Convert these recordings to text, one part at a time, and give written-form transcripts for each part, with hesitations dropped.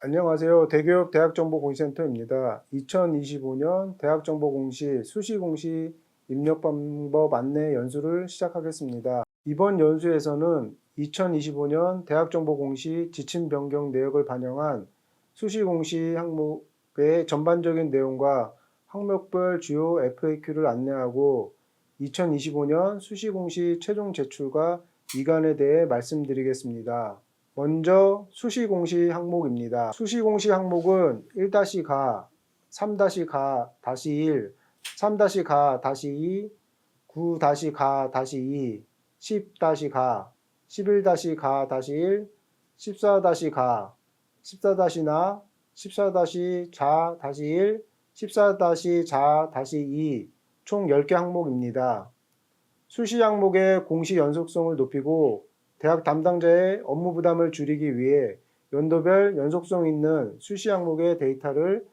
안녕하세요. 대교육 대학정보공시센터입니다. 2025년 대학정보공시 수시공시 입력 방법 안내 연수를 시작하겠습니다. 이번 연수에서는 2025년 대학정보공시 지침 변경 내역을 반영한 수시공시 항목의 전반적인 내용과 항목별 주요 FAQ를 안내하고 2025년 수시공시 최종 제출과 이관에 대해 말씀드리겠습니다. 먼저 수시공시 항목입니다. 수시공시 항목은 1-가, 3-가-1, 3-가-2, 9-가-2, 10-가, 11-가-1, 14-가, 14-나, 14-자-1, 14-자-2, 총 10개 항목입니다. 수시 항목의 공시 연속성을 높이고 대학 담당자의 업무 부담을 줄이기 위해 연도별 연속성 있는 수시 항목의 데이터를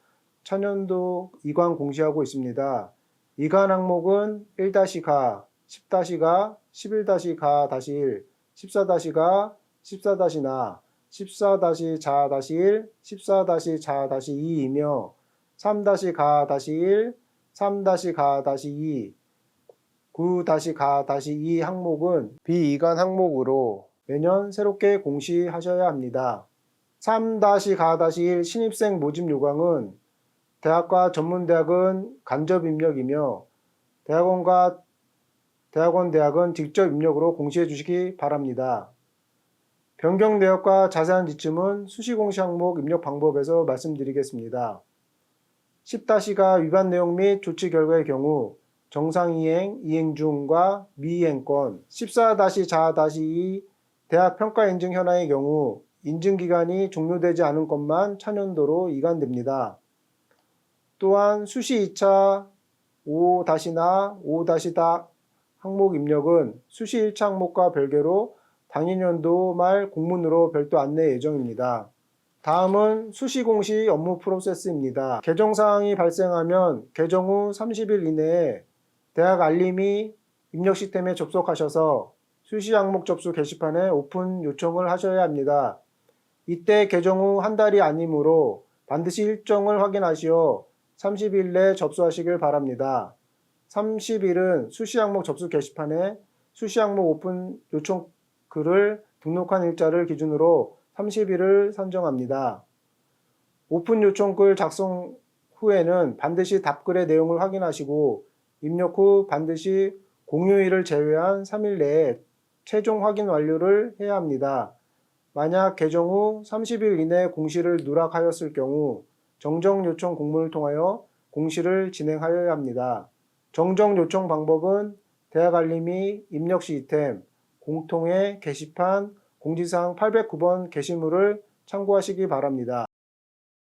차년도 이관 공시하고 있습니다. 이관 항목은 1-가, 10-가, 11-가-1, 14-가, 14-나, 14-자-1, 14-자-2이며 3-가-1, 3-가-2, 9-가-2 항목은 비이관 항목으로 매년 새롭게 공시하셔야 합니다. 3-가-1 신입생 모집 요강은 대학과 전문대학은 간접 입력이며 대학은 직접 입력으로 공시해 주시기 바랍니다. 변경 내역과 자세한 지침은 수시공시 항목 입력 방법에서 말씀드리겠습니다. 10-가 위반 내용 및 조치 결과의 경우 정상이행, 이행 중과 미이행권, 14-자-2 대학 평가 인증 현황의 경우 인증기간이 종료되지 않은 것만 차년도로 이관됩니다. 또한 수시 2차 5-나 5-다 항목 입력은 수시 1차 항목과 별개로 당일연도 말 공문으로 별도 안내 예정입니다. 다음은 수시공시 업무 프로세스입니다. 개정사항이 발생하면 개정 후 30일 이내에 대학 알림이 입력 시스템에 접속하셔서 수시 항목 접수 게시판에 오픈 요청을 하셔야 합니다. 이때 개정 후 한 달이 아니므로 반드시 일정을 확인하시어 30일 내 접수하시길 바랍니다. 30일은 수시 항목 접수 게시판에 수시 항목 오픈 요청 글을 등록한 일자를 기준으로 30일을 산정합니다. 오픈 요청 글 작성 후에는 반드시 답글의 내용을 확인하시고 입력 후 반드시 공휴일을 제외한 3일 내에 최종 확인 완료를 해야 합니다. 만약 개정 후 30일 이내 공시를 누락하였을 경우 정정 요청 공문을 통하여 공시를 진행하여야 합니다. 정정 요청 방법은 대학 알림이 입력 시스템, 공통의 게시판, 공지사항 809번 게시물을 참고하시기 바랍니다.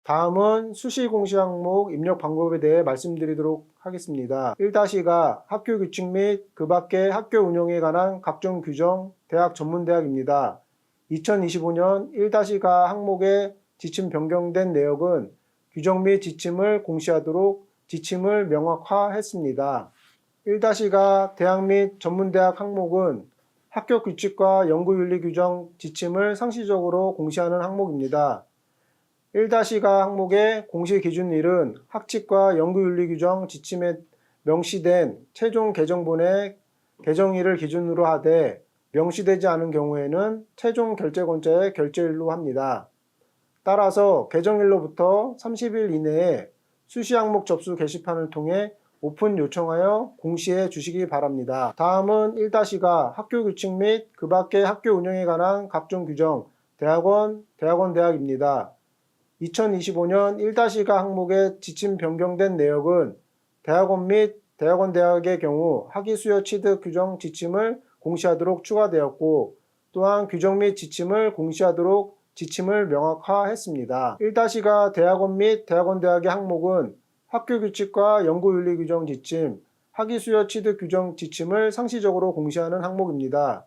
다음은 수시 공시 항목 입력 방법에 대해 말씀드리도록 하겠습니다. 1-가 학교 규칙 및 그 밖의 학교 운영에 관한 각종 규정 대학 전문대학입니다. 2025년 1-가 항목의 지침 변경된 내역은 규정 및 지침을 공시하도록 지침을 명확화했습니다. 1-가 대학 및 전문대학 항목은 학교 규칙과 연구윤리 규정 지침을 상시적으로 공시하는 항목입니다. 1-가 항목의 공시 기준일은 학칙과 연구윤리 규정 지침에 명시된 최종 개정본의 개정일을 기준으로 하되 명시되지 않은 경우에는 최종 결재권자의 결재일로 합니다. 따라서 개정일로부터 30일 이내에 수시 항목 접수 게시판을 통해 오픈 요청하여 공시해 주시기 바랍니다. 다음은 1-가 학교 규칙 및 그 밖의 학교 운영에 관한 각종 규정 대학입니다. 2025년 1-가 항목의 지침 변경된 내역은 대학원 및 대학의 경우 학위 수요 취득 규정 지침을 공시하도록 추가되었고 또한 규정 및 지침을 공시하도록 지침을 명확화했습니다. 1-가 대학원 및 대학의 항목은 학교 규칙과 연구윤리 규정 지침, 학위 수요 취득 규정 지침을 상시적으로 공시하는 항목입니다.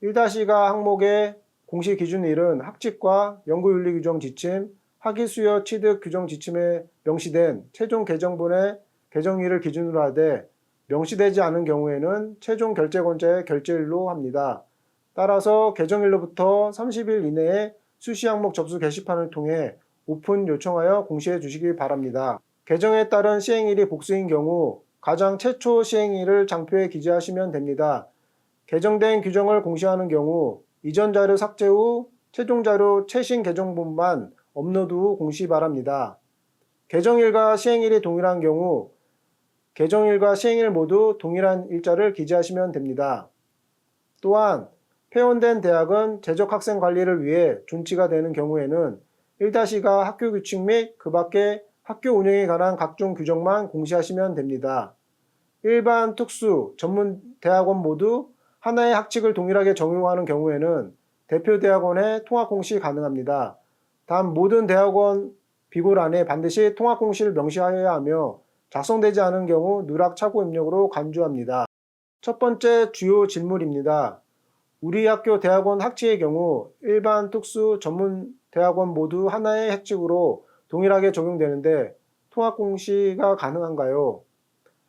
1-가 항목의 공시 기준일은 학칙과 연구윤리 규정 지침, 학위 수요 취득 규정 지침에 명시된 최종 개정본의 개정일을 기준으로 하되 명시되지 않은 경우에는 최종 결재권자의 결재일로 합니다. 따라서 개정일로부터 30일 이내에 수시 항목 접수 게시판을 통해 오픈 요청하여 공시해 주시기 바랍니다. 개정에 따른 시행일이 복수인 경우 가장 최초 시행일을 장표에 기재하시면 됩니다. 개정된 규정을 공시하는 경우 이전 자료 삭제 후 최종 자료 최신 개정본만 업로드 후 공시 바랍니다. 개정일과 시행일이 동일한 경우 개정일과 시행일 모두 동일한 일자를 기재하시면 됩니다. 또한 폐원된 대학은 재적 학생 관리를 위해 존치가 되는 경우에는 1-가 학교 규칙 및 그 밖의 학교 운영에 관한 각종 규정만 공시하시면 됩니다. 일반, 특수, 전문 대학원 모두 하나의 학칙을 동일하게 적용하는 경우에는 대표 대학원의 통합 공시 가능합니다. 단 모든 대학원 비고란에 반드시 통합 공시를 명시하여야 하며 작성되지 않은 경우 누락 착오 입력으로 간주합니다. 첫 번째 주요 질문입니다. 우리 학교 대학원 학칙의 경우 일반, 특수, 전문 대학원 모두 하나의 학칙으로 동일하게 적용되는데 통합 공시가 가능한가요?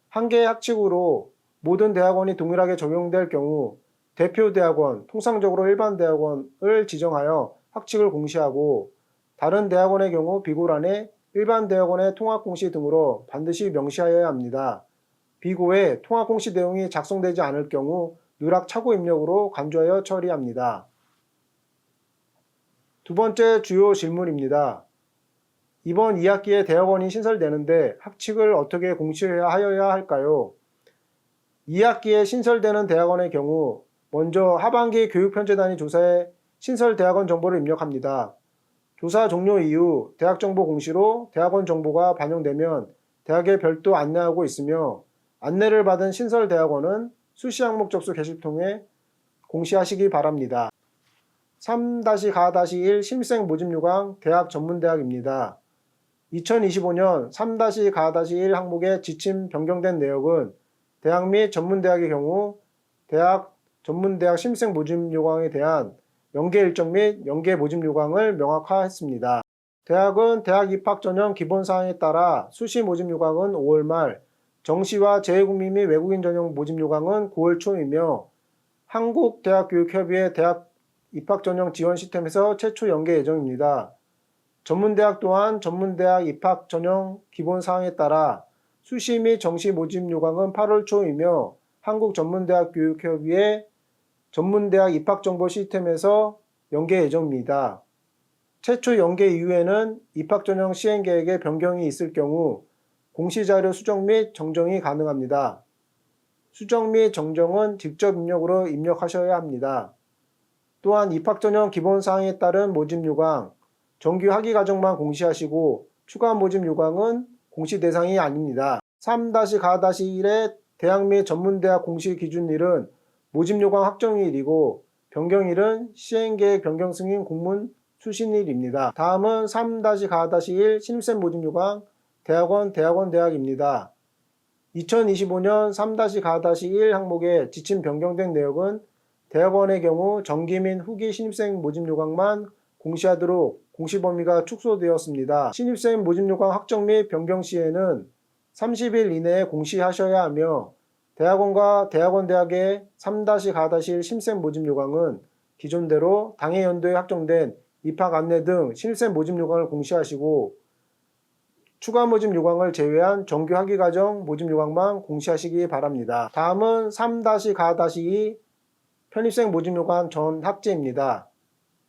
한 개의 학칙으로 모든 대학원이 동일하게 적용될 경우 대표 대학원, 통상적으로 일반 대학원을 지정하여 학칙을 공시하고 다른 대학원의 경우 비고란에 일반 대학원의 통합 공시 등으로 반드시 명시하여야 합니다. 비고에 통합 공시 내용이 작성되지 않을 경우 누락 착오 입력으로 간주하여 처리합니다. 두 번째 주요 질문입니다. 이번 2학기에 대학원이 신설되는데 학칙을 어떻게 공시하여야 할까요? 2학기에 신설되는 대학원의 경우 먼저 하반기 교육편제단위 조사에 신설 대학원 정보를 입력합니다. 조사 종료 이후 대학정보 공시로 대학원 정보가 반영되면 대학에 별도 안내하고 있으며 안내를 받은 신설 대학원은 수시 항목 접수 게시를 통해 공시하시기 바랍니다. 3-가-1 신입생 모집 요강 대학 전문대학입니다. 2025년 3-가-1 항목의 지침 변경된 내역은 대학 및 전문대학의 경우 대학 전문대학 신입생 모집 요강에 대한 연계 일정 및 연계 모집 요강을 명확화했습니다. 대학은 대학 입학 전형 기본사항에 따라 수시 모집 요강은 5월 말, 정시와 재외국민 및 외국인 전형 모집 요강은 9월 초이며 한국대학교육협의회 대학 입학 전형 지원 시스템에서 최초 연계 예정입니다. 전문대학 또한 전문대학 입학 전형 기본사항에 따라 수시 및 정시 모집 요강은 8월 초이며 한국전문대학교육협의회 전문대학 입학정보 시스템에서 연계 예정입니다. 최초 연계 이후에는 입학전형 시행계획에 변경이 있을 경우 공시자료 수정 및 정정이 가능합니다. 수정 및 정정은 직접 입력으로 입력하셔야 합니다. 또한 입학전형 기본사항에 따른 모집 요강, 정규 학위 과정만 공시하시고 추가 모집 요강은 공시 대상이 아닙니다. 3-가-1의 대학 및 전문대학 공시 기준일은 모집 요강 확정일이고 변경일은 시행계획 변경 승인 공문 수신일입니다. 다음은 3-가-1 신입생 모집 요강 대학원입니다. 2025년 3-가-1 항목의 지침 변경된 내역은 대학원의 경우 정기 및 후기 신입생 모집 요강만 공시하도록 공시 범위가 축소되었습니다. 신입생 모집 요강 확정 및 변경 시에는 30일 이내에 공시하셔야 하며 대학원과 대학의 3-가-1 신입생 모집 요강은 기존대로 당해 연도에 확정된 입학 안내 등 신입생 모집 요강을 공시하시고 추가 모집 요강을 제외한 정규 학위 과정 모집 요강만 공시하시기 바랍니다. 다음은 3-가-2 편입생 모집 요강 전 학제입니다.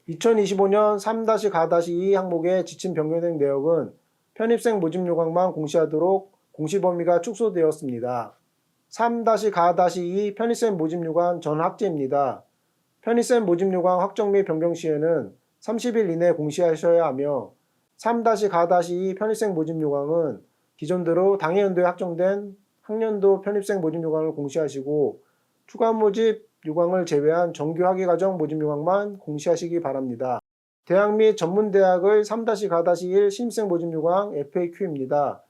2025년 3-가-2 항목의 지침 변경된 내역은 편입생 모집 요강만 공시하도록 공시 범위가 축소되었습니다. 3-가-2 편입생 모집 요강 전 학제입니다. 편입생 모집 요강 확정 및 변경 시에는 30일 이내 공시하셔야 하며 3-가-2 편입생 모집 요강은 기존대로 당해 연도에 확정된 학년도 편입생 모집 요강을 공시하시고 추가 모집 요강을 제외한 정규 학위 과정 모집 요강만 공시하시기 바랍니다. 대학 및 전문대학의 3-가-1 신입생 모집 요강 FAQ입니다.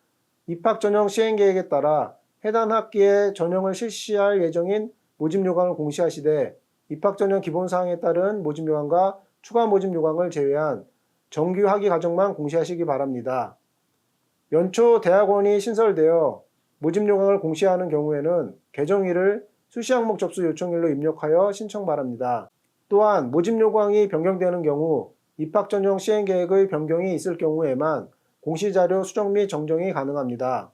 입학 전형 시행 계획에 따라 해당 학기에 전형을 실시할 예정인 모집 요강을 공시하시되 입학 전형 기본사항에 따른 모집 요강과 추가 모집 요강을 제외한 정규 학위 과정만 공시하시기 바랍니다. 연초 대학원이 신설되어 모집 요강을 공시하는 경우에는 개정일을 수시 항목 접수 요청일로 입력하여 신청 바랍니다. 또한 모집 요강이 변경되는 경우 입학 전형 시행 계획의 변경이 있을 경우에만 공시자료 수정 및 정정이 가능합니다.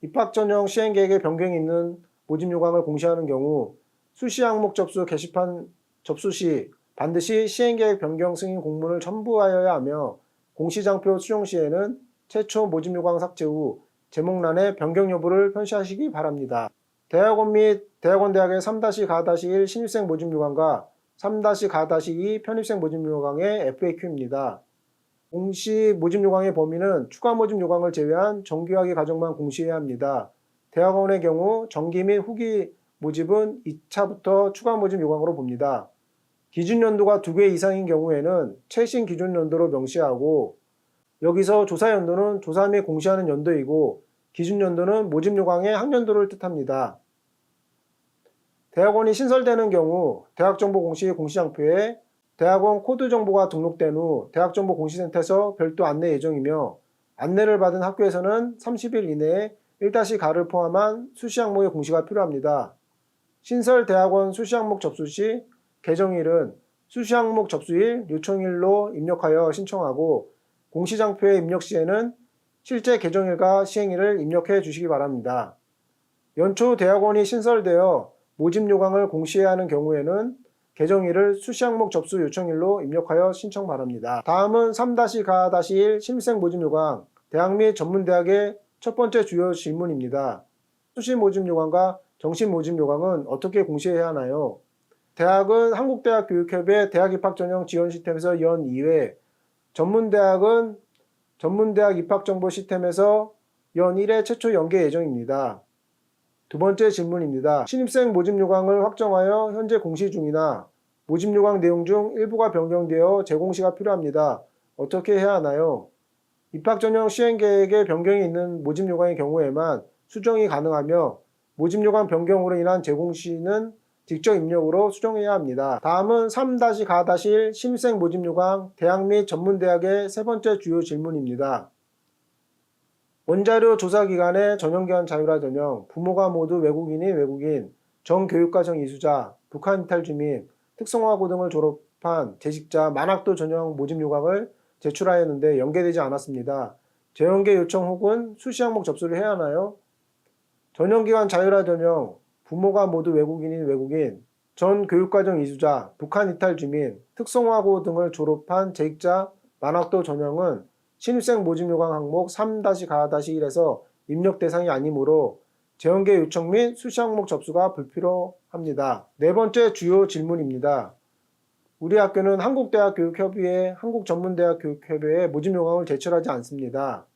입학 전형 시행 계획의 변경이 있는 모집 요강을 공시하는 경우 수시 항목 접수 게시판 접수 시 반드시 시행계획 변경 승인 공문을 첨부하여야 하며 공시장표 수정 시에는 최초 모집 요강 삭제 후 제목란에 변경 여부를 표시하시기 바랍니다. 대학원 및 대학원대학의 3-가-1 신입생 모집 요강과 3-가-2 편입생 모집 요강의 FAQ입니다. 공시 모집 요강의 범위는 추가 모집 요강을 제외한 정기학위 과정만 공시해야 합니다. 대학원의 경우 정기 및 후기 모집은 2차부터 추가 모집 요강으로 봅니다. 기준 연도가 2개 이상인 경우에는 최신 기준 연도로 명시하고 여기서 조사 연도는 조사 및 공시하는 연도이고 기준 연도는 모집 요강의 학년도를 뜻합니다. 대학원이 신설되는 경우 대학정보 공시 공시장표에 대학원 코드 정보가 등록된 후 대학정보 공시센터에서 별도 안내 예정이며 안내를 받은 학교에서는 30일 이내에 1-가를 포함한 수시 항목의 공시가 필요합니다. 신설 대학원 수시 항목 접수 시 개정일은 수시 항목 접수일, 요청일로 입력하여 신청하고 공시장표의 입력 시에는 실제 개정일과 시행일을 입력해 주시기 바랍니다. 연초 대학원이 신설되어 모집 요강을 공시해야 하는 경우에는 개정일을 수시 항목 접수 요청일로 입력하여 신청 바랍니다. 다음은 3-가-1 신입생 모집 요강, 대학 및 전문대학의 첫 번째 주요 질문입니다. 수시 모집 요강과 정시 모집 요강은 어떻게 공시해야 하나요? 대학은 한국대학교육협의 대학 입학 전형 지원 시스템에서 연 2회, 전문대학은 전문대학 입학 정보 시스템에서 연 1회 최초 연계 예정입니다. 두 번째 질문입니다. 신입생 모집 요강을 확정하여 현재 공시 중이나 모집 요강 내용 중 일부가 변경되어 재공시가 필요합니다. 어떻게 해야 하나요? 입학 전형 시행 계획에 변경이 있는 모집 요강의 경우에만 수정이 가능하며 모집 요강 변경으로 인한 재공시는 직접 입력으로 수정해야 합니다. 다음은 3-가-1 신입생 모집 요강 대학 및 전문대학의 세 번째 주요 질문입니다. 원자료 조사 기간의 전형기관 자율화 전형, 부모가 모두 외국인인 외국인, 정교육과정 이수자, 북한 이탈 주민, 특성화고 등을 졸업한 재직자 만학도 전형 모집 요강을 제출하였는데 연계되지 않았습니다. 재연계 요청 혹은 수시 항목 접수를 해야 하나요? 전형기관 자율화 전형, 부모가 모두 외국인인 외국인, 전 교육과정 이수자, 북한 이탈 주민, 특성화고 등을 졸업한 재직자 만학도 전형은 신입생 모집 요강 항목 3-가-1에서 입력 대상이 아니므로 재연계 요청 및 수시 항목 접수가 불필요합니다. 네 번째 주요 질문입니다. 우리 학교는 한국대학교육협의회, 한국전문대학교육협의회 모집 요강을 제출하지 않습니다.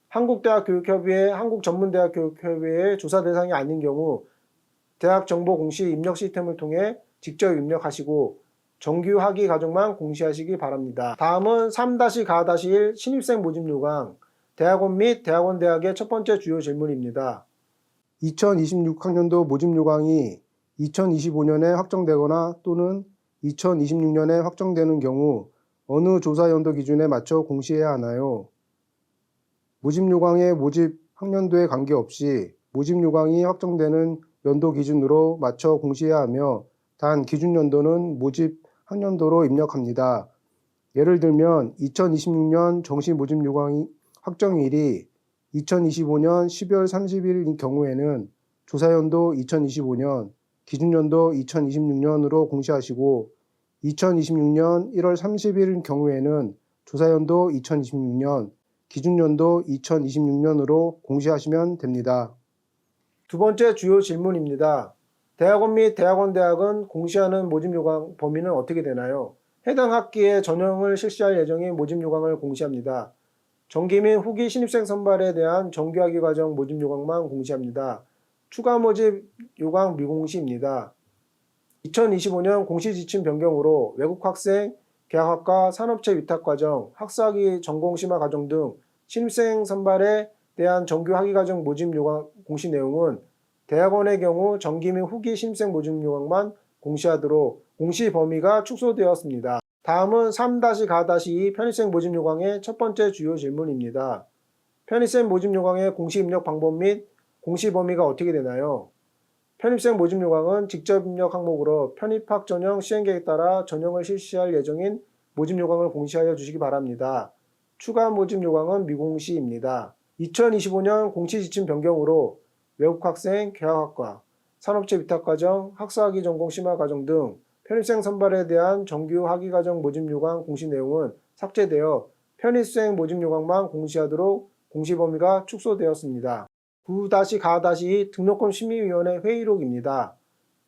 한국대학교육협의회, 한국전문대학교육협의회의 조사 대상이 아닌 경우 대학정보공시 입력 시스템을 통해 직접 입력하시고 정규 학위 과정만 공시하시기 바랍니다. 다음은 3-가-1 신입생 모집 요강, 대학원 및 대학원대학의 첫 번째 주요 질문입니다. 2026학년도 모집 요강이 2025년에 확정되거나 또는 2026년에 확정되는 경우 어느 조사 연도 기준에 맞춰 공시해야 하나요? 모집 요강의 모집 학년도에 관계없이 모집 요강이 확정되는 연도 기준으로 맞춰 공시해야 하며 단 기준 연도는 모집 학년도로 입력합니다. 예를 들면 2026년 정시 모집 요강 확정일이 2025년 12월 30일인 경우에는 조사연도 2025년, 기준연도 2026년으로 공시하시고 2026년 1월 30일인 경우에는 조사연도 2026년, 기준연도 2026년으로 공시하시면 됩니다. 두 번째 주요 질문입니다. 대학원 및 대학원대학은 공시하는 모집 요강 범위는 어떻게 되나요? 해당 학기에 전형을 실시할 예정인 모집 요강을 공시합니다. 정기 및 후기 신입생 선발에 대한 정규학위 과정 모집 요강만 공시합니다. 추가 모집 요강 미공시입니다. 2025년 공시 지침 변경으로 외국 학생, 계약학과, 산업체 위탁 과정, 학사학위 전공 심화 과정 등 신입생 선발에 대한 정규 학위 과정 모집 요강 공시 내용은 대학원의 경우 정기 및 후기 신입생 모집 요강만 공시하도록 공시 범위가 축소되었습니다. 다음은 3-가-2 편입생 모집 요강의 첫 번째 주요 질문입니다. 편입생 모집 요강의 공시 입력 방법 및 공시 범위가 어떻게 되나요? 편입생 모집 요강은 직접 입력 항목으로 편입학 전형 시행계획에 따라 전형을 실시할 예정인 모집 요강을 공시하여 주시기 바랍니다. 추가 모집 요강은 미공시입니다. 2025년 공시 지침 변경으로 외국학생, 개학학과, 산업체 위탁과정, 학사학위 전공 심화과정 등 편입생 선발에 대한 정규 학위과정 모집 요강 공시 내용은 삭제되어 편입생 모집 요강만 공시하도록 공시 범위가 축소되었습니다. 9-가-2 등록금 심의위원회 회의록입니다.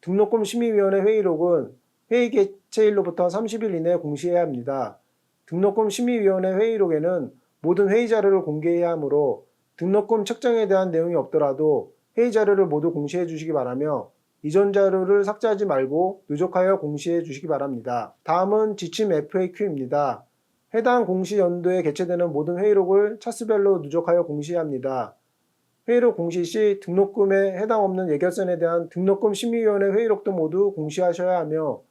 등록금 심의위원회 회의록은 회의 개최일로부터 30일 이내에 공시해야 합니다. 등록금 심의위원회 회의록에는 모든 회의 자료를 공개해야 하므로 등록금 책정에 대한 내용이 없더라도 회의 자료를 모두 공시해 주시기 바라며 이전 자료를 삭제하지 말고 누적하여 공시해 주시기 바랍니다. 다음은 지침 FAQ입니다. 해당 공시 연도에 개최되는 모든 회의록을 차수별로 누적하여 공시해야 합니다. 회의록 공시 시 등록금에 해당 없는 예결선에 대한 등록금 심의위원회 회의록도 모두 공시하셔야 하며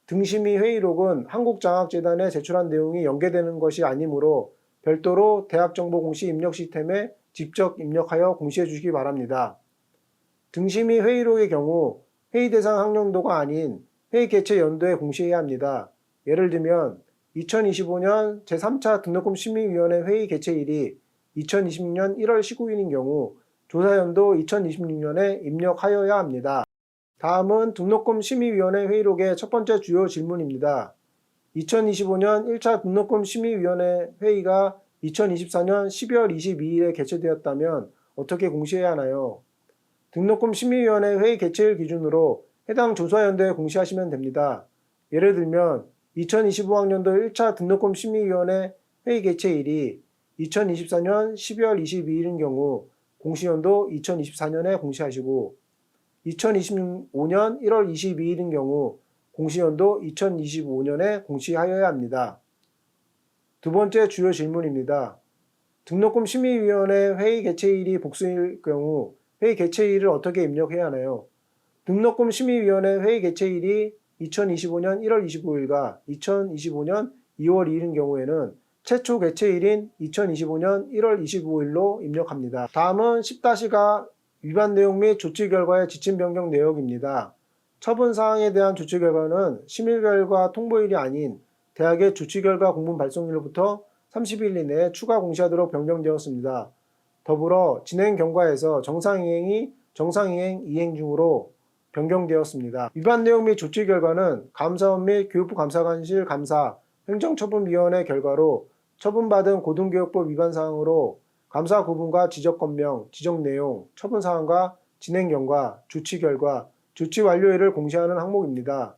등심의 회의록은 한국장학재단에 제출한 내용이 연계되는 것이 아니므로 별도로 대학정보공시 입력 시스템에 직접 입력하여 공시해 주시기 바랍니다. 등심의 회의록의 경우 회의 대상 학년도가 아닌 회의 개최 연도에 공시해야 합니다. 예를 들면 2025년 제3차 등록금 심의위원회 회의 개최일이 2026년 1월 19일인 경우 조사연도 2026년에 입력하여야 합니다. 다음은 등록금 심의위원회 회의록의 첫 번째 주요 질문입니다. 2025년 1차 등록금 심의위원회 회의가 2024년 12월 22일에 개최되었다면 어떻게 공시해야 하나요? 등록금 심의위원회 회의 개최일 기준으로 해당 조사연도에 공시하시면 됩니다. 예를 들면 2025학년도 1차 등록금 심의위원회 회의 개최일이 2024년 12월 22일인 경우 공시연도 2024년에 공시하시고 2025년 1월 22일인 경우 공시연도 2025년에 공시하여야 합니다. 두 번째 주요 질문입니다. 등록금 심의위원회 회의 개최일이 복수일 경우 회의 개최일을 어떻게 입력해야 하나요? 등록금 심의위원회 회의 개최일이 2025년 1월 25일과 2025년 2월 2일인 경우에는 최초 개최일인 2025년 1월 25일로 입력합니다. 다음은 10-가 위반 내용 및 조치 결과의 지침 변경 내역입니다. 처분 사항에 대한 조치 결과는 심의 결과 통보일이 아닌 대학의 조치 결과 공문 발송일로부터 30일 이내에 추가 공시하도록 변경되었습니다. 더불어 진행 경과에서 정상이행이 정상이행 이행 중으로 변경되었습니다. 위반 내용 및 조치 결과는 감사원 및 교육부 감사관실 감사 행정처분위원회 결과로 처분받은 고등교육법 위반 사항으로 감사 구분과 지적 권명, 지적 내용, 처분 사항과 진행 경과, 조치 결과, 조치 완료일을 공시하는 항목입니다.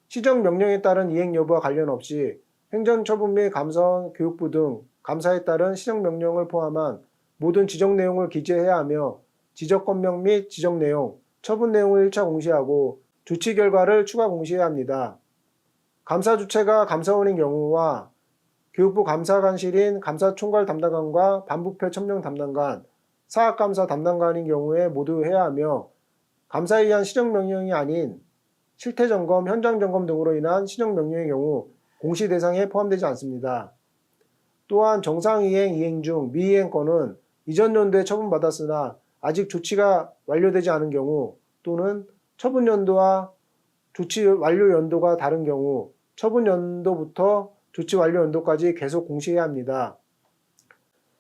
시정 명령에 따른 이행 여부와 관련 없이 행정처분 및 감사원, 교육부 등 감사에 따른 시정 명령을 포함한 모든 지적 내용을 기재해야 하며 지적 권명 및 지적 내용, 처분 내용을 1차 공시하고 조치 결과를 추가 공시해야 합니다. 감사 주체가 감사원인 경우와 교육부 감사관실인 감사총괄 담당관과 반부패 첨령 담당관, 사학감사 담당관인 경우에 모두 해야 하며 감사에 의한 시정명령이 아닌 실태점검, 현장점검 등으로 인한 시정명령의 경우 공시 대상에 포함되지 않습니다. 또한 정상이행, 이행 중 미이행 건은 이전 연도에 처분받았으나 아직 조치가 완료되지 않은 경우 또는 처분 연도와 조치 완료 연도가 다른 경우 처분 연도부터 조치 완료 연도까지 계속 공시해야 합니다.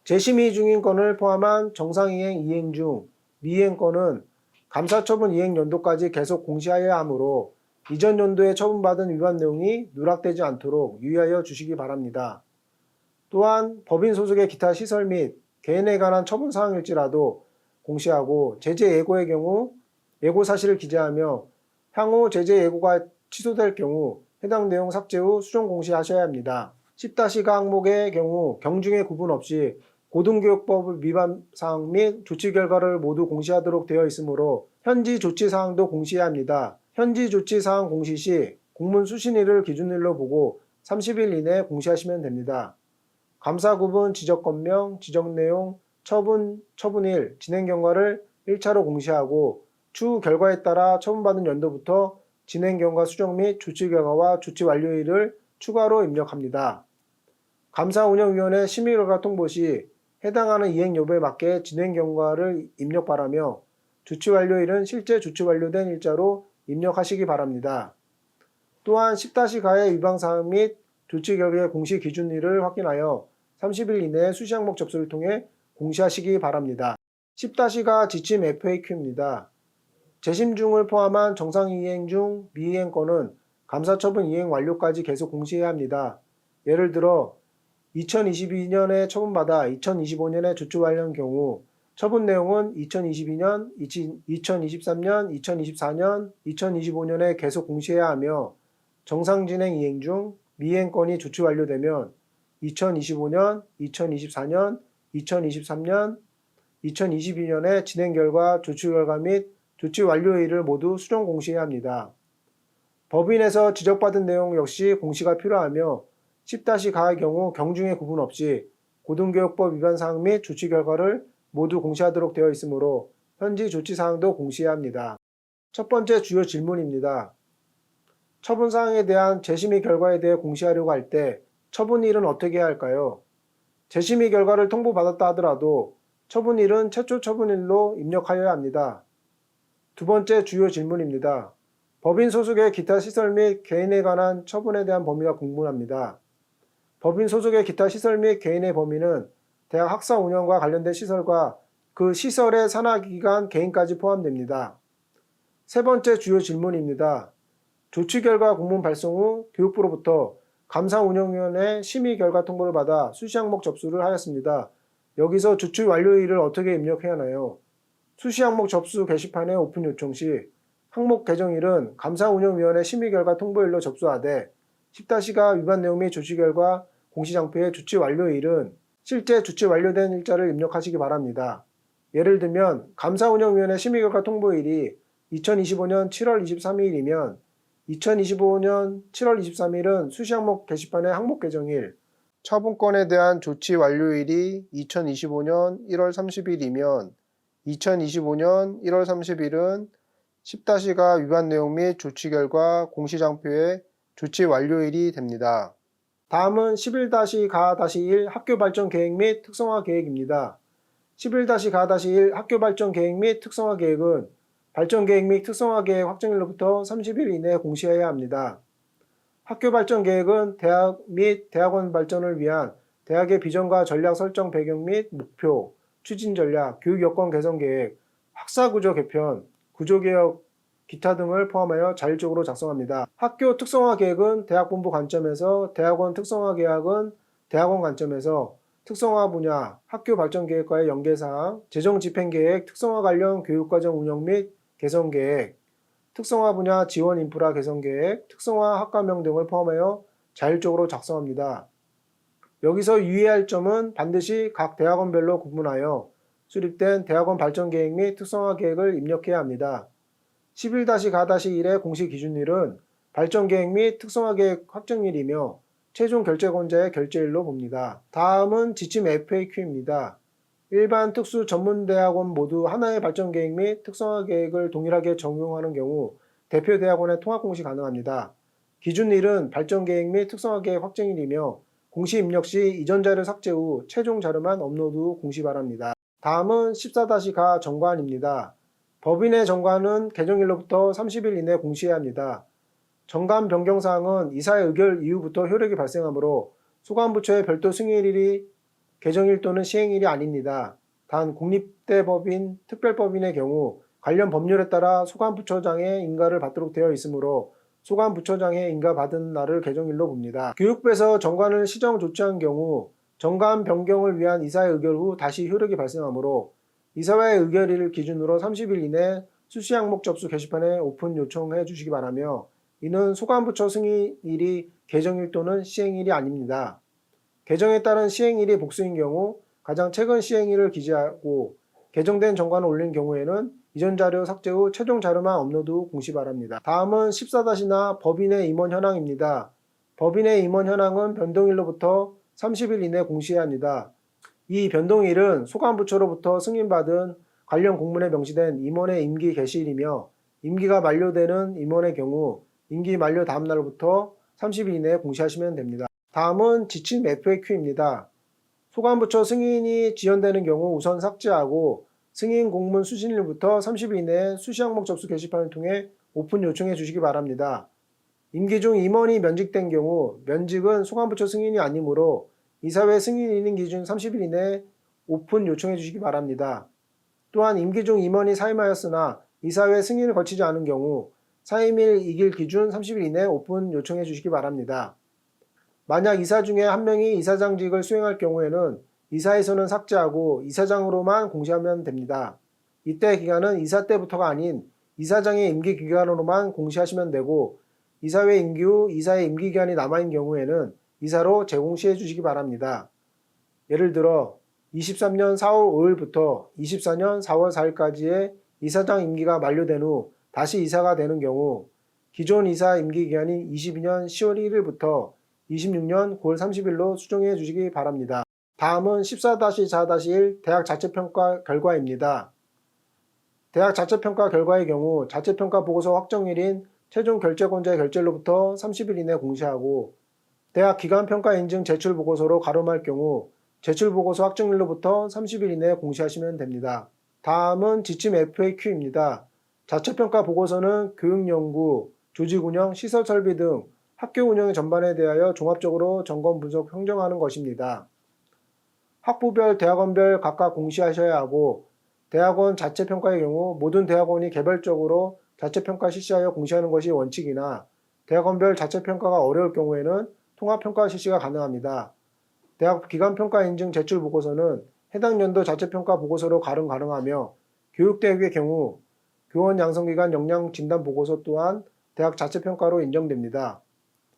재심의 중인 건을 포함한 정상이행, 이행 중 미이행 건은 감사처분 이행 연도까지 계속 공시하여야 하므로 이전 연도에 처분받은 위반 내용이 누락되지 않도록 유의하여 주시기 바랍니다. 또한 법인 소속의 기타 시설 및 개인에 관한 처분 사항일지라도 공시하고 제재 예고의 경우 예고 사실을 기재하며 향후 제재 예고가 취소될 경우 해당 내용 삭제 후 수정 공시하셔야 합니다. 10-가 항목의 경우 경중의 구분 없이 고등교육법 위반 사항 및 조치 결과를 모두 공시하도록 되어 있으므로 현지 조치 사항도 공시해야 합니다. 현지 조치 사항 공시 시 공문 수신일을 기준일로 보고 30일 이내에 공시하시면 됩니다. 감사 구분, 지적 권명, 지적 내용, 처분일, 진행 경과를 1차로 공시하고 추후 결과에 따라 처분받은 연도부터 진행 경과 수정 및 조치 결과와 조치 완료일을 추가로 입력합니다. 감사운영위원회 심의 결과 통보 시 해당하는 이행 여부에 맞게 진행 경과를 입력 바라며 조치 완료일은 실제 조치 완료된 일자로 입력하시기 바랍니다. 또한 10-가의 위반 사항 및 조치 결과의 공시 기준일을 확인하여 30일 이내에 수시 항목 접수를 통해 공시하시기 바랍니다. 10-가 지침 FAQ입니다. 재심중을 포함한 정상이행 중 미이행 건은 감사처분 이행 완료까지 계속 공시해야 합니다. 예를 들어 2022년에 처분받아 2025년에 조치 완료한 경우 처분 내용은 2022년, 2023년, 2024년, 2025년에 계속 공시해야 하며 정상진행 이행 중 미이행 건이 조치 완료되면 2025년, 2024년, 2023년, 2022년에 진행 결과, 조치 결과 및 조치 완료일을 모두 수정 공시해야 합니다. 법인에서 지적받은 내용 역시 공시가 필요하며 10-가의 경우 경중의 구분 없이 고등교육법 위반 사항 및 조치 결과를 모두 공시하도록 되어 있으므로 현지 조치 사항도 공시해야 합니다. 첫 번째 주요 질문입니다. 처분 사항에 대한 재심의 결과에 대해 공시하려고 할 때 처분일은 어떻게 해야 할까요? 재심의 결과를 통보받았다 하더라도 처분일은 최초 처분일로 입력하여야 합니다. 두 번째 주요 질문입니다. 법인 소속의 기타 시설 및 개인에 관한 처분에 대한 범위가 궁금합니다. 법인 소속의 기타 시설 및 개인의 범위는 대학 학사 운영과 관련된 시설과 그 시설의 산하기관 개인까지 포함됩니다. 세 번째 주요 질문입니다. 조치 결과 공문 발송 후 교육부로부터 감사운영위원회 심의 결과 통보를 받아 수시 항목 접수를 하였습니다. 여기서 조치 완료일을 어떻게 입력해야 하나요? 수시 항목 접수 게시판에 오픈 요청 시 항목 개정일은 감사운영위원회 심의 결과 통보일로 접수하되 10-가 위반 내용 및 조치 결과 공시장표의 조치 완료일은 실제 조치 완료된 일자를 입력하시기 바랍니다. 예를 들면 감사운영위원회 심의 결과 통보일이 2025년 7월 23일이면 2025년 7월 23일은 수시 항목 게시판의 항목 개정일, 처분건에 대한 조치 완료일이 2025년 1월 30일이면 2025년 1월 30일은 10-가 위반 내용 및 조치 결과 공시장표의 조치 완료일이 됩니다. 다음은 11-가-1 학교 발전 계획 및 특성화 계획입니다. 11-가-1 학교 발전 계획 및 특성화 계획은 발전 계획 및 특성화 계획 확정일로부터 30일 이내에 공시해야 합니다. 학교 발전 계획은 대학 및 대학원 발전을 위한 대학의 비전과 전략 설정 배경 및 목표, 추진 전략, 교육 여건 개선 계획, 학사 구조 개편, 구조 개혁, 기타 등을 포함하여 자율적으로 작성합니다. 학교 특성화 계획은 대학본부 관점에서, 대학원 특성화 계획은 대학원 관점에서 특성화 분야, 학교 발전 계획과의 연계사항, 재정 집행 계획, 특성화 관련 교육과정 운영 및 개선 계획, 특성화 분야 지원 인프라 개선 계획, 특성화 학과명 등을 포함하여 자율적으로 작성합니다. 여기서 유의할 점은 반드시 각 대학원별로 구분하여 수립된 대학원 발전 계획 및 특성화 계획을 입력해야 합니다. 11-가-1의 공시 기준일은 발전 계획 및 특성화 계획 확정일이며 최종 결재권자의 결재일로 봅니다. 다음은 지침 FAQ입니다. 일반 특수 전문대학원 모두 하나의 발전 계획 및 특성화 계획을 동일하게 적용하는 경우 대표 대학원의 통합 공시 가능합니다. 기준일은 발전 계획 및 특성화 계획 확정일이며 공시 입력 시 이전 자료 삭제 후 최종 자료만 업로드 후 공시 바랍니다. 다음은 14-가 정관입니다. 법인의 정관은 개정일로부터 30일 이내 공시해야 합니다. 정관 변경사항은 이사의 의결 이후부터 효력이 발생하므로 소관부처의 별도 승인일이 개정일 또는 시행일이 아닙니다. 단 국립대법인, 특별법인의 경우 관련 법률에 따라 소관부처장의 인가를 받도록 되어 있으므로 소관부처장의 인가 받은 날을 개정일로 봅니다. 교육부에서 정관을 시정 조치한 경우 정관 변경을 위한 이사의 의결 후 다시 효력이 발생하므로 이사회의 의결일을 기준으로 30일 이내 수시 항목 접수 게시판에 오픈 요청해 주시기 바라며 이는 소관부처 승인일이 개정일 또는 시행일이 아닙니다. 개정에 따른 시행일이 복수인 경우 가장 최근 시행일을 기재하고 개정된 정관을 올린 경우에는 이전 자료 삭제 후 최종 자료만 업로드 후 공시 바랍니다. 다음은 14-나 법인의 임원 현황입니다. 법인의 임원 현황은 변동일로부터 30일 이내 공시해야 합니다. 이 변동일은 소관부처로부터 승인받은 관련 공문에 명시된 임원의 임기 개시일이며 임기가 만료되는 임원의 경우 임기 만료 다음 날부터 30일 이내에 공시하시면 됩니다. 다음은 지침 FAQ입니다. 소관부처 승인이 지연되는 경우 우선 삭제하고 승인 공문 수신일부터 30일 이내에 수시 항목 접수 게시판을 통해 오픈 요청해 주시기 바랍니다. 임기 중 임원이 면직된 경우 면직은 소관부처 승인이 아니므로 이사회 승인일인 기준 30일 이내에 오픈 요청해 주시기 바랍니다. 또한 임기 중 임원이 사임하였으나 이사회 승인을 거치지 않은 경우 사임일이길 기준 30일 이내에 오픈 요청해 주시기 바랍니다. 만약 이사 중에 한 명이 이사장직을 수행할 경우에는 이사에서는 삭제하고 이사장으로만 공시하면 됩니다. 이때 기간은 이사 때부터가 아닌 이사장의 임기 기간으로만 공시하시면 되고 이사회 임기 후 이사의 임기 기간이 남아있는 경우에는 이사로 재공시해 주시기 바랍니다. 예를 들어 23년 4월 5일부터 24년 4월 4일까지의 이사장 임기가 만료된 후 다시 이사가 되는 경우 기존 이사 임기 기간인 22년 10월 1일부터 26년 9월 30일로 수정해 주시기 바랍니다. 다음은 14-4-1 대학 자체평가 결과입니다. 대학 자체평가 결과의 경우 자체평가 보고서 확정일인 최종 결재권자의 결재일로부터 30일 이내 공시하고 대학 기간평가 인증 제출보고서로 가름할 경우 제출보고서 확정일로부터 30일 이내에 공시하시면 됩니다. 다음은 지침 FAQ입니다. 자체평가 보고서는 교육연구, 조직운영, 시설설비 등 학교 운영 전반에 대하여 종합적으로 점검, 분석, 평정하는 것입니다. 학부별, 대학원별 각각 공시하셔야 하고 대학원 자체평가의 경우 모든 대학원이 개별적으로 자체평가 실시하여 공시하는 것이 원칙이나 대학원별 자체평가가 어려울 경우에는 통합평가 실시가 가능합니다. 대학 기간평가 인증 제출 보고서는 해당 연도 자체평가 보고서로 가능하며 교육대학의 경우 교원 양성기간 역량 진단 보고서 또한 대학 자체평가로 인정됩니다.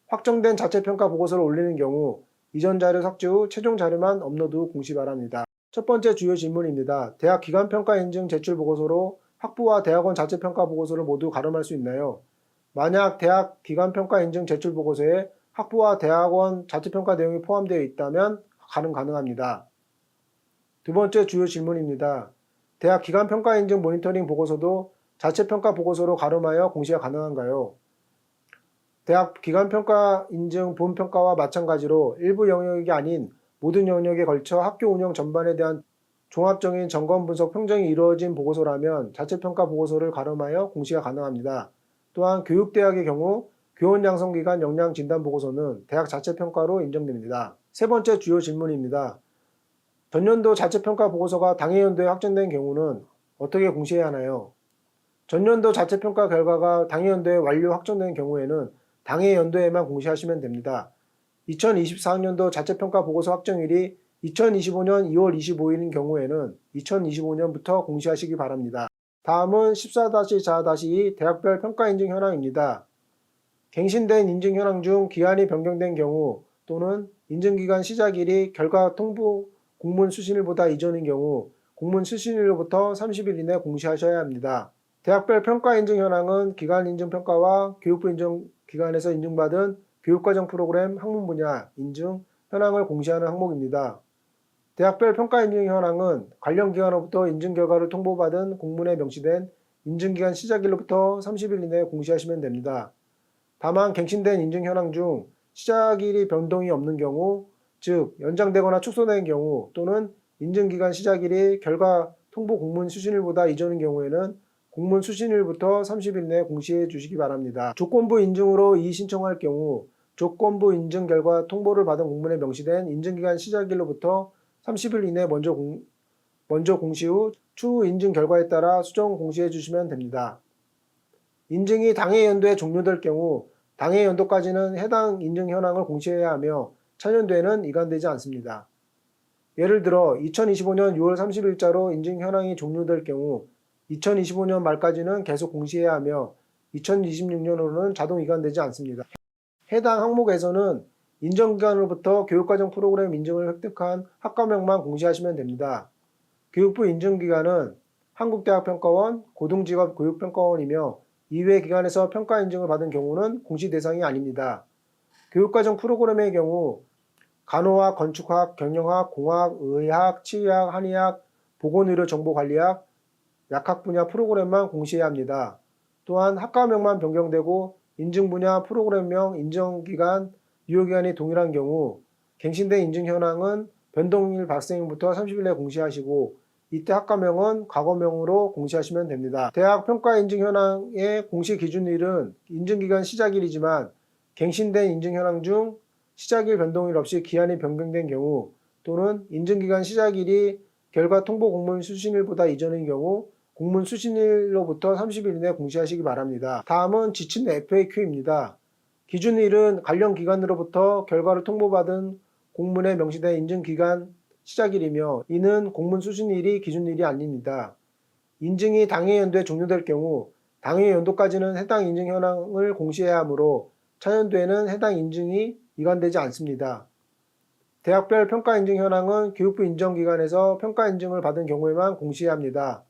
확정된 자체평가 보고서를 올리는 경우 이전 자료 삭제 후 최종 자료만 업로드 후 공시 바랍니다. 첫 번째 주요 질문입니다. 대학 기간평가 인증 제출 보고서로 학부와 대학원 자체평가 보고서를 모두 가름할 수 있나요? 만약 대학 기간평가 인증 제출 보고서에 학부와 대학원 자체평가 내용이 포함되어 있다면 가능합니다. 두 번째 주요 질문입니다. 대학 기간평가 인증 모니터링 보고서도 자체평가 보고서로 가름하여 공시가 가능한가요? 대학 기간평가 인증 본평가와 마찬가지로 일부 영역이 아닌 모든 영역에 걸쳐 학교 운영 전반에 대한 종합적인 점검 분석 평정이 이루어진 보고서라면 자체평가 보고서를 가름하여 공시가 가능합니다. 또한 교육대학의 경우 교원 양성기간 역량 진단 보고서는 대학 자체평가로 인정됩니다. 세 번째 주요 질문입니다. 전년도 자체평가 보고서가 당해 연도에 확정된 경우는 어떻게 공시해야 하나요? 전년도 자체평가 결과가 당해 연도에 완료 확정된 경우에는 당해 연도에만 공시하시면 됩니다. 2024학년도 자체평가 보고서 확정일이 2025년 2월 25일인 경우에는 2025년부터 공시하시기 바랍니다. 다음은 14-4-2 대학별 평가 인증 현황입니다. 갱신된 인증 현황 중 기한이 변경된 경우 또는 인증기간 시작일이 결과 통보 공문 수신일보다 이전인 경우 공문 수신일로부터 30일 이내 공시하셔야 합니다. 대학별 평가 인증 현황은 기간 인증 평가와 교육부 인증 기관에서 인증받은 교육과정 프로그램 학문 분야 인증 현황을 공시하는 항목입니다. 대학별 평가 인증 현황은 관련 기관으로부터 인증 결과를 통보받은 공문에 명시된 인증기간 시작일로부터 30일 이내에 공시하시면 됩니다. 다만 갱신된 인증 현황 중 시작일이 변동이 없는 경우, 즉 연장되거나 축소된 경우 또는 인증기간 시작일이 결과 통보 공문 수신일보다 이전인 경우에는 공문 수신일부터 30일 내에 공시해 주시기 바랍니다. 조건부 인증으로 이의 신청할 경우 조건부 인증 결과 통보를 받은 공문에 명시된 인증기간 시작일로부터 30일 이내 먼저 공시 후 추후 인증 결과에 따라 수정 공시해 주시면 됩니다. 인증이 당해 연도에 종료될 경우 당해 연도까지는 해당 인증 현황을 공시해야 하며 차년도에는 이관되지 않습니다. 예를 들어 2025년 6월 30일자로 인증 현황이 종료될 경우 2025년 말까지는 계속 공시해야 하며 2026년으로는 자동 이관되지 않습니다. 해당 항목에서는 인정기관으로부터 교육과정 프로그램 인증을 획득한 학과명만 공시하시면 됩니다. 교육부 인증기관은 한국대학평가원, 고등직업교육평가원이며 이외 기관에서 평가 인증을 받은 경우는 공시 대상이 아닙니다. 교육과정 프로그램의 경우 간호학, 건축학, 경영학, 공학, 의학, 치의학, 한의학, 보건의료정보관리학, 약학 분야 프로그램만 공시해야 합니다. 또한 학과명만 변경되고 인증 분야 프로그램명 인정기간, 유효기간이 동일한 경우 갱신된 인증 현황은 변동일 발생일부터 30일 내에 공시하시고 이때 학과명은 과거명으로 공시하시면 됩니다. 대학 평가 인증 현황의 공시 기준일은 인증기간 시작일이지만 갱신된 인증 현황 중 시작일 변동일 없이 기한이 변경된 경우 또는 인증기간 시작일이 결과 통보 공문 수신일보다 이전인 경우 공문 수신일로부터 30일 이내 공시하시기 바랍니다. 다음은 지침 FAQ입니다. 기준일은 관련 기관으로부터 결과를 통보받은 공문에 명시된 인증기간 시작일이며 이는 공문 수신일이 기준일이 아닙니다. 인증이 당해 연도에 종료될 경우 당해 연도까지는 해당 인증 현황을 공시해야 하므로 차연도에는 해당 인증이 이관되지 않습니다. 대학별 평가 인증 현황은 교육부 인정기관에서 평가 인증을 받은 경우에만 공시해야 합니다.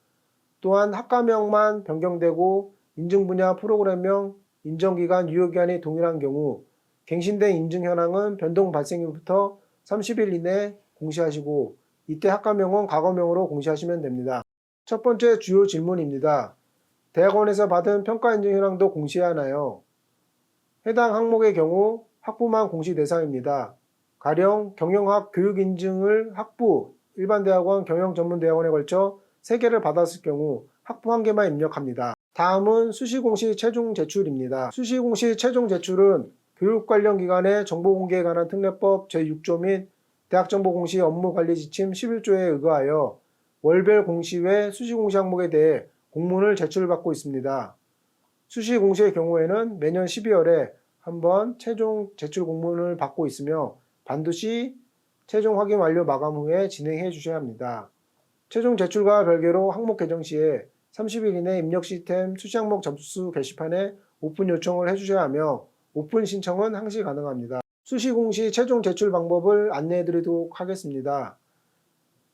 또한 학과명만 변경되고 인증 분야 프로그램명 인정기간 유효기한이 동일한 경우 갱신된 인증 현황은 변동 발생일부터 30일 이내 공시하시고 이때 학과명은 과거명으로 공시하시면 됩니다. 첫 번째 주요 질문입니다. 대학원에서 받은 평가 인증 현황도 공시해야 하나요? 해당 항목의 경우 학부만 공시 대상입니다. 가령 경영학 교육 인증을 학부, 일반대학원, 경영전문대학원에 걸쳐 3개를 받았을 경우 학부 1개만 입력합니다. 다음은 수시공시 최종 제출입니다. 수시공시 최종 제출은 교육 관련 기관의 정보공개에 관한 특례법 제6조 및 대학정보공시 업무관리지침 11조에 의거하여 월별 공시 외 수시공시 항목에 대해 공문을 제출받고 있습니다. 수시공시의 경우에는 매년 12월에 한 번 최종 제출 공문을 받고 있으며 반드시 최종 확인 완료 마감 후에 진행해 주셔야 합니다. 최종 제출과 별개로 항목 개정 시에 30일 이내 입력 시스템 수시 항목 접수 게시판에 오픈 요청을 해주셔야 하며 오픈 신청은 항시 가능합니다. 수시 공시 최종 제출 방법을 안내해 드리도록 하겠습니다.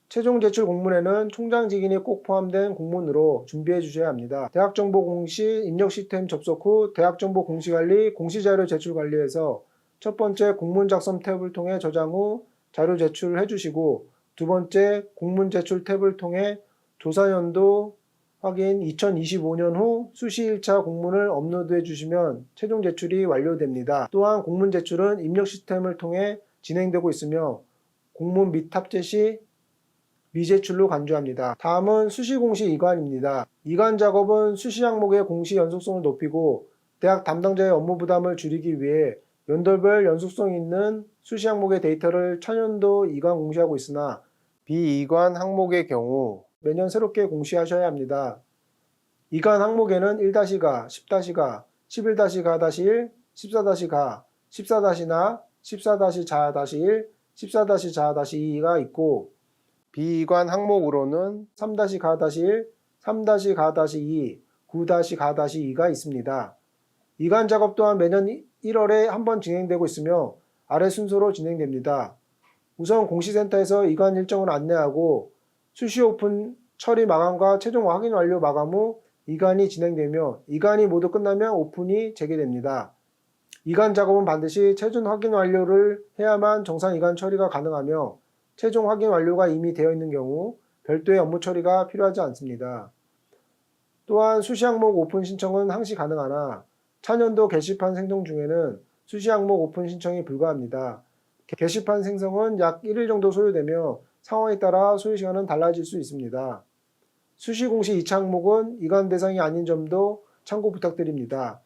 최종 제출 공문에는 총장 직인이 꼭 포함된 공문으로 준비해 주셔야 합니다. 대학정보공시 입력 시스템 접속 후 대학정보 공시관리 공시자료 제출 관리에서 첫 번째 공문 작성 탭을 통해 저장 후 자료 제출을 해주시고 두 번째 공문 제출 탭을 통해 조사연도 확인 2025년 후 수시 1차 공문을 업로드해 주시면 최종 제출이 완료됩니다. 또한 공문 제출은 입력 시스템을 통해 진행되고 있으며 공문 및 탑재 시 미제출로 간주합니다. 다음은 수시공시 이관입니다. 이관 작업은 수시 항목의 공시 연속성을 높이고 대학 담당자의 업무 부담을 줄이기 위해 연도별 연속성 있는 수시 항목의 데이터를 차년도 이관 공시하고 있으나 비이관 항목의 경우 매년 새롭게 공시하셔야 합니다. 이관 항목에는 1-가, 10-가, 11-가-1, 14-가, 14-나, 14-자-1, 14-자-2가 있고 비이관 항목으로는 3-가-1, 3-가-2, 9-가-2가 있습니다. 이관 작업 또한 매년 1월에 한 번 진행되고 있으며 아래 순서로 진행됩니다. 우선 공시센터에서 이관 일정을 안내하고 수시 오픈 처리 마감과 최종 확인 완료 마감 후 이관이 진행되며 이관이 모두 끝나면 오픈이 재개됩니다. 이관 작업은 반드시 최종 확인 완료를 해야만 정상 이관 처리가 가능하며 최종 확인 완료가 이미 되어 있는 경우 별도의 업무 처리가 필요하지 않습니다. 또한 수시 항목 오픈 신청은 항시 가능하나 차년도 게시판 생성 중에는 수시 항목 오픈 신청이 불가합니다. 게시판 생성은 약 1일 정도 소요되며 상황에 따라 소요 시간은 달라질 수 있습니다. 수시 공시 2차 항목은 이관 대상이 아닌 점도 참고 부탁드립니다.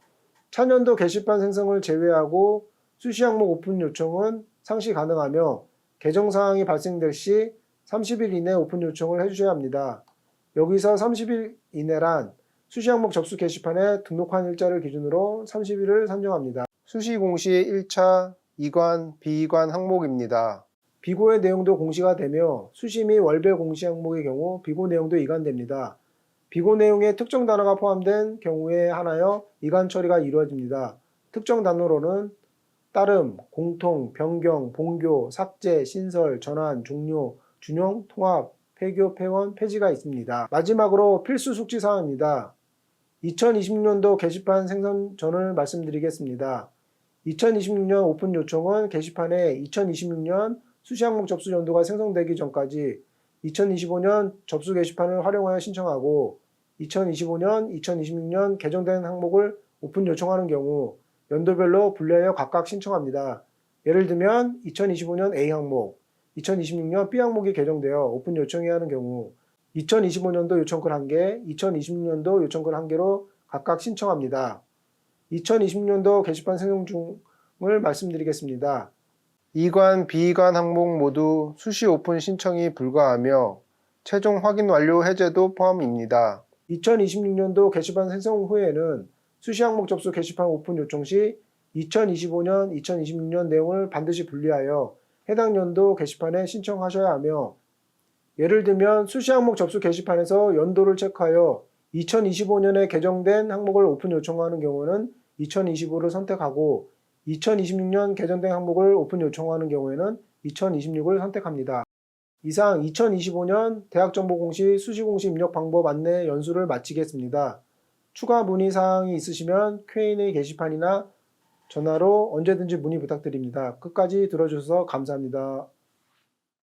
차년도 게시판 생성을 제외하고 수시 항목 오픈 요청은 상시 가능하며 개정 사항이 발생될 시 30일 이내 오픈 요청을 해주셔야 합니다. 여기서 30일 이내란 수시 항목 접수 게시판에 등록한 일자를 기준으로 30일을 산정합니다. 수시 공시 1차 이관, 비이관 항목입니다. 비고의 내용도 공시가 되며 수시 및 월별 공시 항목의 경우 비고 내용도 이관됩니다. 비고 내용에 특정 단어가 포함된 경우에 한하여 이관 처리가 이루어집니다. 특정 단어로는 따름, 공통, 변경, 본교, 삭제, 신설, 전환, 종료, 준용, 통합, 폐교, 폐원, 폐지가 있습니다. 마지막으로 필수 숙지 사항입니다. 2026년도 게시판 생성 전을 말씀드리겠습니다. 2026년 오픈 요청은 게시판에 2026년 수시 항목 접수 연도가 생성되기 전까지 2025년 접수 게시판을 활용하여 신청하고 2025년, 2026년 개정된 항목을 오픈 요청하는 경우 연도별로 분류하여 각각 신청합니다. 예를 들면 2025년 A 항목, 2026년 B 항목이 개정되어 오픈 요청해야 하는 경우 2025년도 요청글 1개, 2026년도 요청글 1개로 각각 신청합니다. 2020년도 게시판 생성 중 말씀드리겠습니다. 2관, B관 항목 모두 수시 오픈 신청이 불가하며 최종 확인 완료 해제도 포함입니다. 2026년도 게시판 생성 후에는 수시 항목 접수 게시판 오픈 요청 시 2025년, 2026년 내용을 반드시 분리하여 해당 연도 게시판에 신청하셔야 하며, 예를 들면 수시 항목 접수 게시판에서 연도를 체크하여 2025년에 개정된 항목을 오픈 요청하는 경우는 2025를 선택하고 2026년 개정된 항목을 오픈 요청하는 경우에는 2026을 선택합니다. 이상 2025년 대학정보공시 수시공시 입력 방법 안내 연수를 마치겠습니다. 추가 문의사항이 있으시면 Q&A 게시판이나 전화로 언제든지 문의 부탁드립니다. 끝까지 들어주셔서 감사합니다.